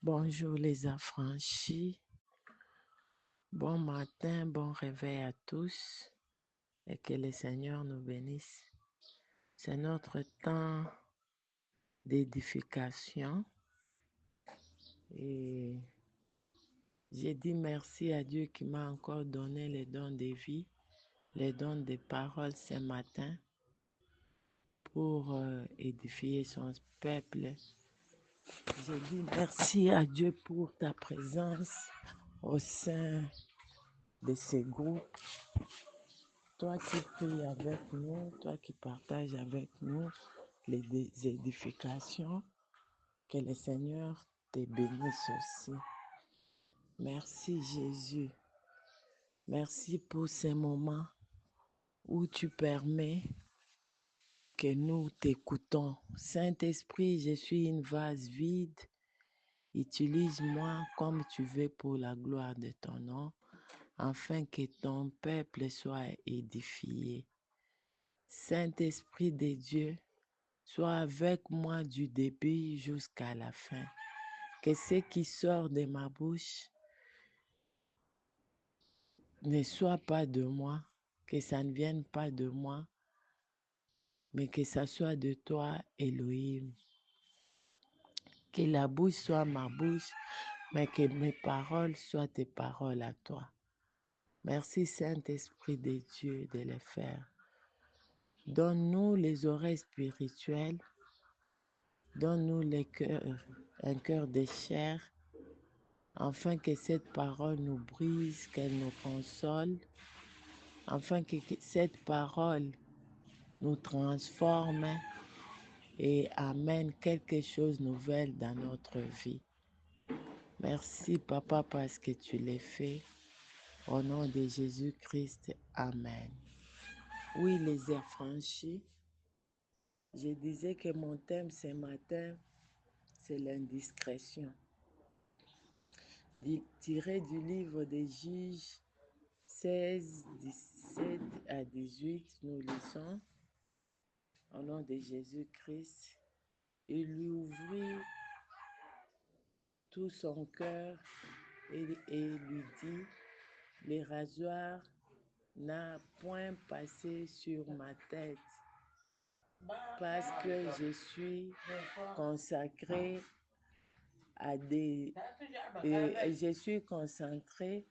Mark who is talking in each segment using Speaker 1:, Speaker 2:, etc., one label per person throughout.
Speaker 1: Bonjour les affranchis, bon matin, bon réveil à tous et que le Seigneur nous bénisse. C'est notre temps d'édification et j'ai dit merci à Dieu qui m'a encore donné les dons de vie, les dons de parole ce matin pour édifier son peuple. J'ai dit merci à Dieu pour ta présence au sein de ce groupe. Toi qui pries avec nous, toi qui partages avec nous les édifications, que le Seigneur te bénisse aussi. Merci Jésus. Merci pour ces moments où tu permets que nous t'écoutons. Saint-Esprit, je suis une vase vide. Utilise-moi comme tu veux pour la gloire de ton nom, afin que ton peuple soit édifié. Saint-Esprit de Dieu, sois avec moi du début jusqu'à la fin. Que ce qui sort de ma bouche ne soit pas de moi, que ça ne vienne pas de moi, mais que ça soit de toi, Elohim. Que la bouche soit ma bouche, mais que mes paroles soient tes paroles à toi. Merci Saint-Esprit de Dieu de les faire. Donne-nous les oreilles spirituelles, donne-nous un cœur de chair, afin que cette parole nous brise, qu'elle nous console, afin que cette parole nous transforme et amène quelque chose de nouvel dans notre vie. Merci Papa parce que tu l'as fait. Au nom de Jésus-Christ, Amen. Oui, les affranchis, je disais que mon thème ce matin, c'est l'indiscrétion. Tiré du livre des Juges 16, 17 à 18, nous lisons, au nom de Jésus-Christ, il lui ouvrit tout son cœur et lui dit, le rasoir n'a point passé sur ma tête parce que je suis consacré à des... je suis consacré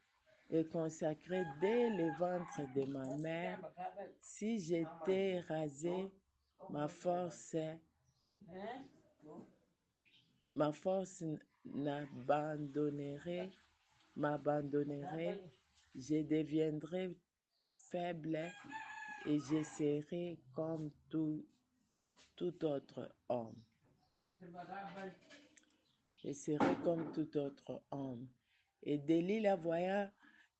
Speaker 1: et consacré dès le ventre de ma mère. Si j'étais rasé, ma force m'abandonnerait, je deviendrais faible et je serai comme tout autre homme. Je serai comme tout autre homme. Et Delilah, voyant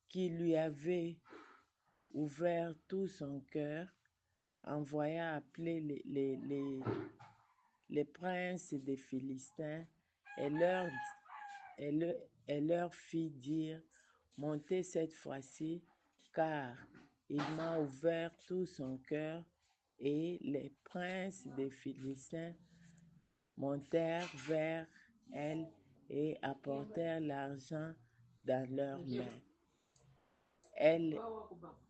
Speaker 1: qu'il lui avait ouvert tout son cœur, envoya appeler les princes des Philistins et leur fit dire, montez cette fois-ci, car il m'a ouvert tout son cœur. Et les princes des Philistins montèrent vers elle et apportèrent l'argent dans leurs mains. Elle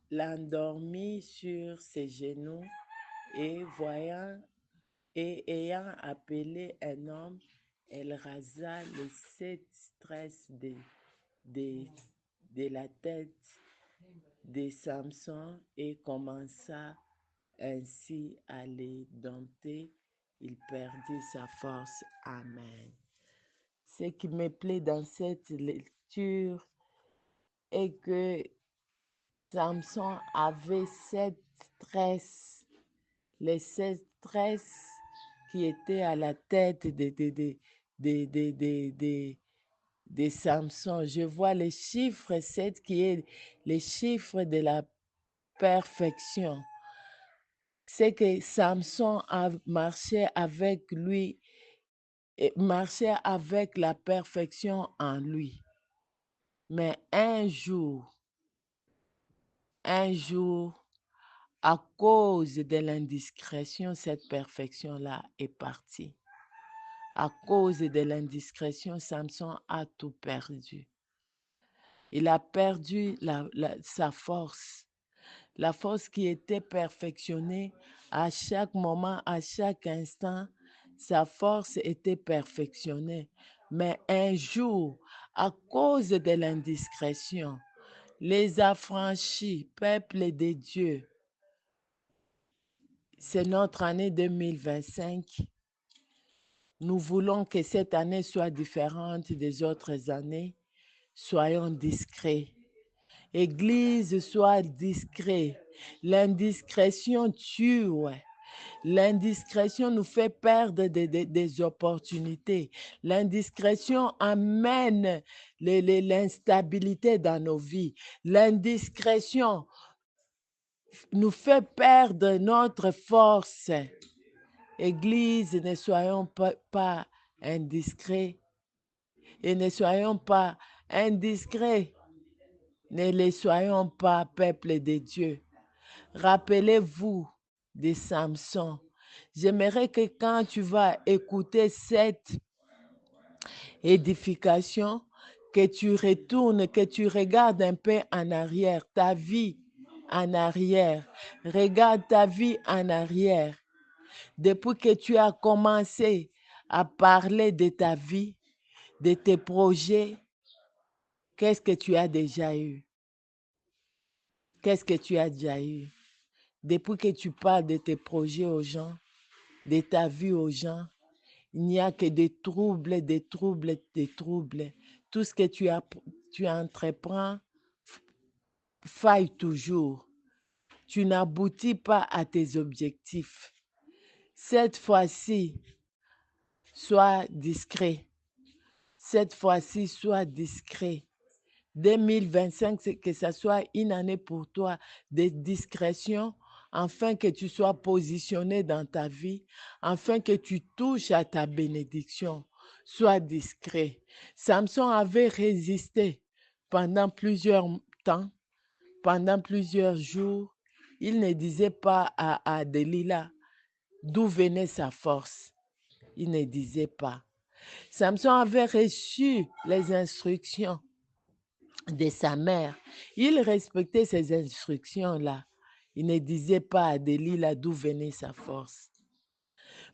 Speaker 1: l'endormit sur ses genoux et ayant appelé un homme, elle rasa les 7 tresses de la tête de Samson et commença ainsi à les dompter. Il perdit sa force. Amen. Ce qui me plaît dans cette lecture est que Samson avait 7 tresses, les 7 tresses qui étaient à la tête de Samson. Je vois le chiffre 7 qui est le chiffre de la perfection. C'est que Samson a marché avec lui, marchait avec la perfection en lui. Mais un jour, à cause de l'indiscrétion, cette perfection-là est partie. À cause de l'indiscrétion, Samson a tout perdu. Il a perdu sa force. La force qui était perfectionnée à chaque moment, à chaque instant, sa force était perfectionnée. Mais un jour, à cause de l'indiscrétion, les affranchis, peuple de Dieu, c'est notre année 2025. Nous voulons que cette année soit différente des autres années. Soyons discrets. Église, sois discret. L'indiscrétion tue, ouais. L'indiscrétion nous fait perdre des opportunités. L'indiscrétion amène l'instabilité dans nos vies. L'indiscrétion nous fait perdre notre force. Église, ne soyons pas indiscrets et ne soyons pas indiscrets. Ne les soyons pas, peuple de Dieu. Rappelez-vous de Samson. J'aimerais que quand tu vas écouter cette édification, que tu retournes, que tu regardes un peu en arrière, ta vie en arrière. Regarde ta vie en arrière. Depuis que tu as commencé à parler de ta vie, de tes projets, qu'est-ce que tu as déjà eu? Qu'est-ce que tu as déjà eu? Depuis que tu parles de tes projets aux gens, de ta vie aux gens, il n'y a que des troubles, des troubles, des troubles. Tout ce que tu entreprends faille toujours. Tu n'aboutis pas à tes objectifs. Cette fois-ci, sois discret. Cette fois-ci, sois discret. 2025, c'est que ça soit une année pour toi de discrétion, afin que tu sois positionné dans ta vie, afin que tu touches à ta bénédiction. Sois discret. Samson avait résisté pendant plusieurs temps, pendant plusieurs jours. Il ne disait pas à Delilah d'où venait sa force. Il ne disait pas. Samson avait reçu les instructions de sa mère. Il respectait ces instructions-là. Il ne disait pas à Delilah d'où venait sa force.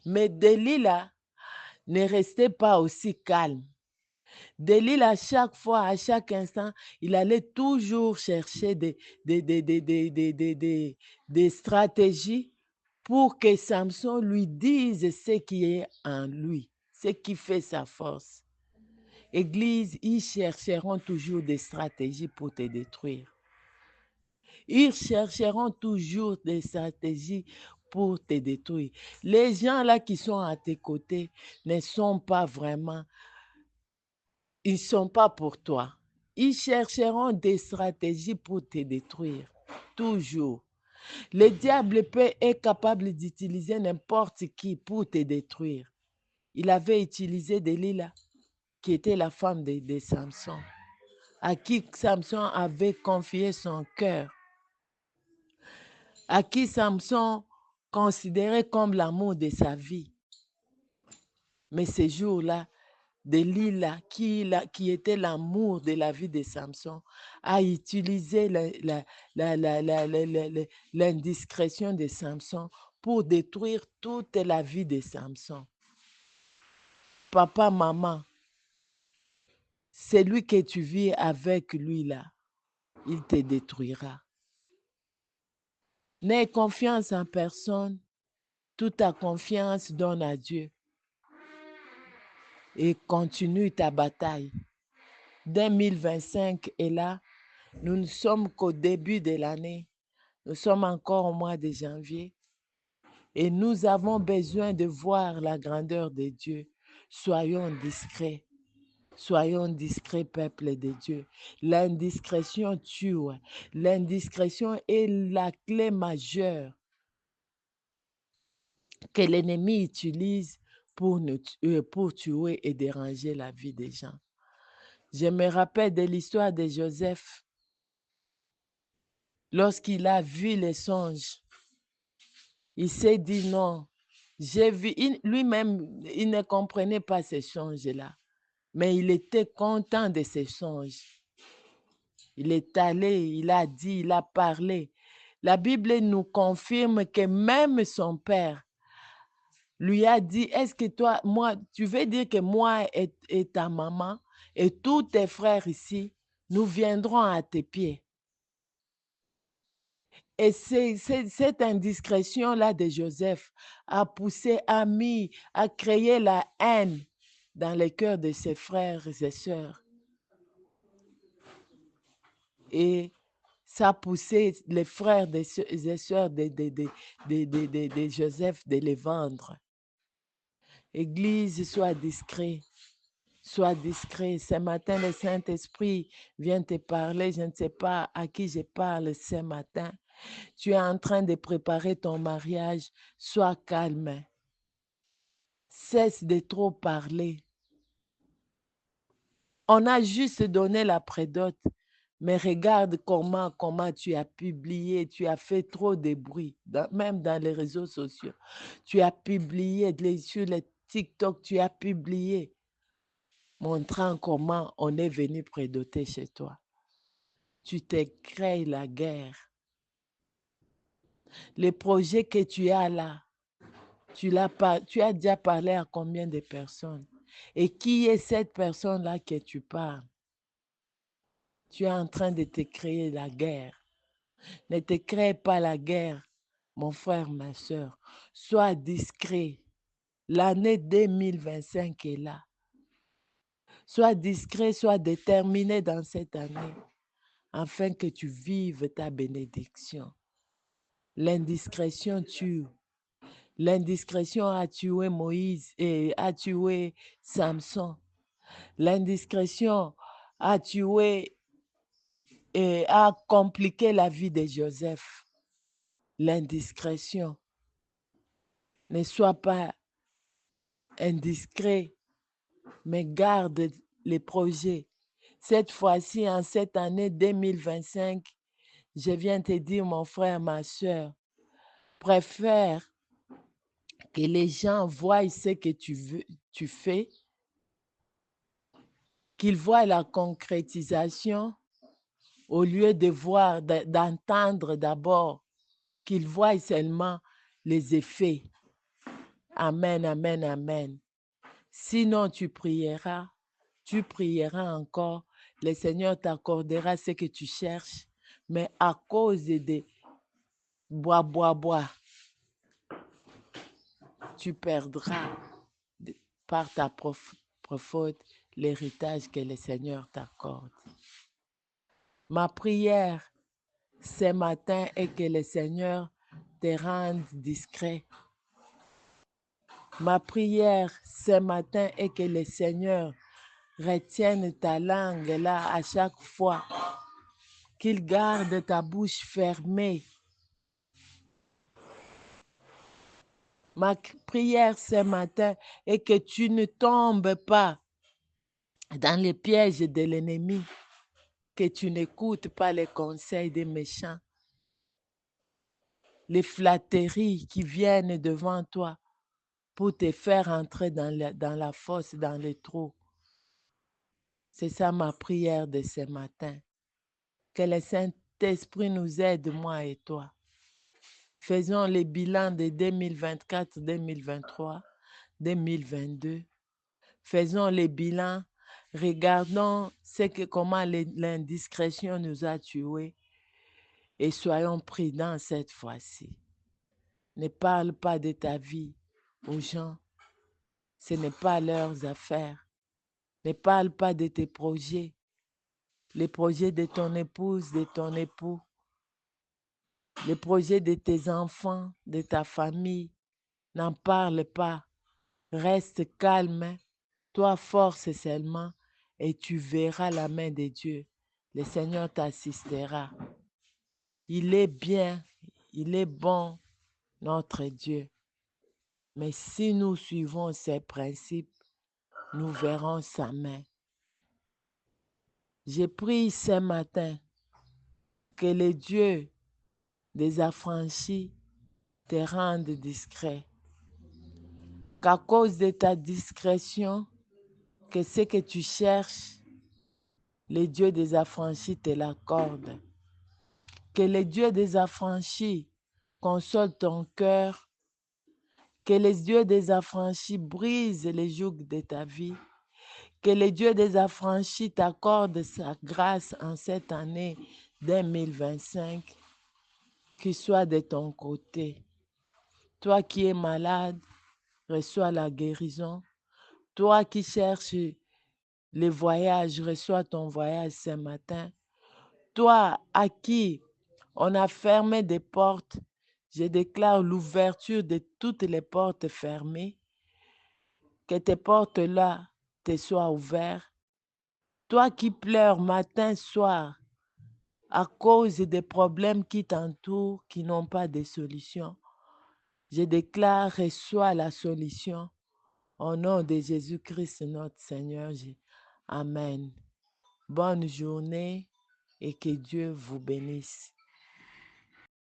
Speaker 1: Mais Delilah ne restait pas aussi calme. Delilah, à chaque fois, à chaque instant, il allait toujours chercher des stratégies pour que Samson lui dise ce qui est en lui, ce qui fait sa force. Église, ils chercheront toujours des stratégies pour te détruire. Ils chercheront toujours des stratégies pour te détruire. Les gens là qui sont à tes côtés ne sont pas vraiment, ils ne sont pas pour toi. Ils chercheront des stratégies pour te détruire. Toujours. Le diable est capable d'utiliser n'importe qui pour te détruire. Il avait utilisé Delilah, qui était la femme de Samson, à qui Samson avait confié son cœur, à qui Samson considérait comme l'amour de sa vie. Mais ce jour-là, Delilah, qui était l'amour de la vie de Samson, a utilisé l'indiscrétion de Samson pour détruire toute la vie de Samson. Papa, maman, celui que tu vis avec lui là, il te détruira. N'aie confiance en personne, toute ta confiance donne à Dieu et continue ta bataille. 2025 est là, nous ne sommes qu'au début de l'année, nous sommes encore au mois de janvier et nous avons besoin de voir la grandeur de Dieu. Soyons discrets. Soyons discrets, peuple de Dieu. L'indiscrétion tue. L'indiscrétion est la clé majeure que l'ennemi utilise pour tuer et déranger la vie des gens. Je me rappelle de l'histoire de Joseph. Lorsqu'il a vu les songes, il s'est dit non, J'ai vu, lui-même, il ne comprenait pas ces songes-là, mais il était content de ces songes. Il est allé, il a dit, il a parlé. La Bible nous confirme que même son père lui a dit, est-ce que toi, moi, tu veux dire que moi et ta maman et tous tes frères ici, nous viendrons à tes pieds. Et cette indiscrétion-là de Joseph a poussé, a créé la haine dans les cœurs de ses frères et sœurs. Et ça a poussé les frères et sœurs de Joseph de les vendre. Église, sois discret. Sois discret. Ce matin, le Saint-Esprit vient te parler. Je ne sais pas à qui je parle ce matin. Tu es en train de préparer ton mariage. Sois calme. Cesse de trop parler. On a juste donné la prédote. Mais regarde comment tu as publié, tu as fait trop de bruit, même dans les réseaux sociaux. Tu as publié sur les TikTok, tu as publié, montrant comment on est venu prédoter chez toi. Tu t'es créé la guerre. Les projets que tu as là, tu as déjà parlé à combien de personnes? Et qui est cette personne-là que tu parles? Tu es en train de te créer la guerre. Ne te crée pas la guerre, mon frère, ma soeur. Sois discret. L'année 2025 est là. Sois discret, sois déterminé dans cette année afin que tu vives ta bénédiction. L'indiscrétion tue. L'indiscrétion a tué Moïse et a tué Samson. L'indiscrétion a tué et a compliqué la vie de Joseph. L'indiscrétion. Ne sois pas indiscret, mais garde les projets. Cette fois-ci, en cette année 2025, je viens te dire, mon frère, ma soeur, préfère que les gens voient ce que tu fais, qu'ils voient la concrétisation au lieu de voir, d'entendre d'abord, qu'ils voient seulement les effets. Amen, amen, amen. Sinon, tu prieras encore, le Seigneur t'accordera ce que tu cherches, mais à cause de bois, tu perdras par ta faute l'héritage que le Seigneur t'accorde. Ma prière ce matin est que le Seigneur te rende discret. Ma prière ce matin est que le Seigneur retienne ta langue là à chaque fois, qu'il garde ta bouche fermée. Ma prière ce matin est que tu ne tombes pas dans les pièges de l'ennemi, que tu n'écoutes pas les conseils des méchants, les flatteries qui viennent devant toi pour te faire entrer dans la fosse, dans le trou. C'est ça ma prière de ce matin. Que le Saint-Esprit nous aide, moi et toi. Faisons les bilans de 2024, 2023, 2022. Faisons les bilans. Regardons comment l'indiscrétion nous a tués et soyons prudents cette fois-ci. Ne parle pas de ta vie aux gens. Ce n'est pas leurs affaires. Ne parle pas de tes projets, les projets de ton épouse, de ton époux, les projets de tes enfants, de ta famille. N'en parle pas. Reste calme. Toi, force seulement et tu verras la main de Dieu. Le Seigneur t'assistera. Il est bien, il est bon, notre Dieu. Mais si nous suivons ses principes, nous verrons sa main. J'ai prié ce matin que le Dieu des affranchis te rende discret. qu'à cause de ta discrétion, que ce que tu cherches, le Dieu des affranchis te l'accorde. Que le Dieu des affranchis console ton cœur. Que le Dieu des affranchis brise les jougs de ta vie. Que le Dieu des affranchis t'accorde sa grâce en cette année 2025, qu'il soit de ton côté. Toi qui es malade, reçois la guérison. Toi qui cherches le voyage, reçois ton voyage ce matin. Toi à qui on a fermé des portes, je déclare l'ouverture de toutes les portes fermées. Que tes portes-là te soient ouvertes. Toi qui pleures matin, soir, à cause des problèmes qui t'entourent, qui n'ont pas de solution, je déclare, reçois la solution. Au nom de Jésus-Christ, notre Seigneur. Amen. Bonne journée et que Dieu vous bénisse.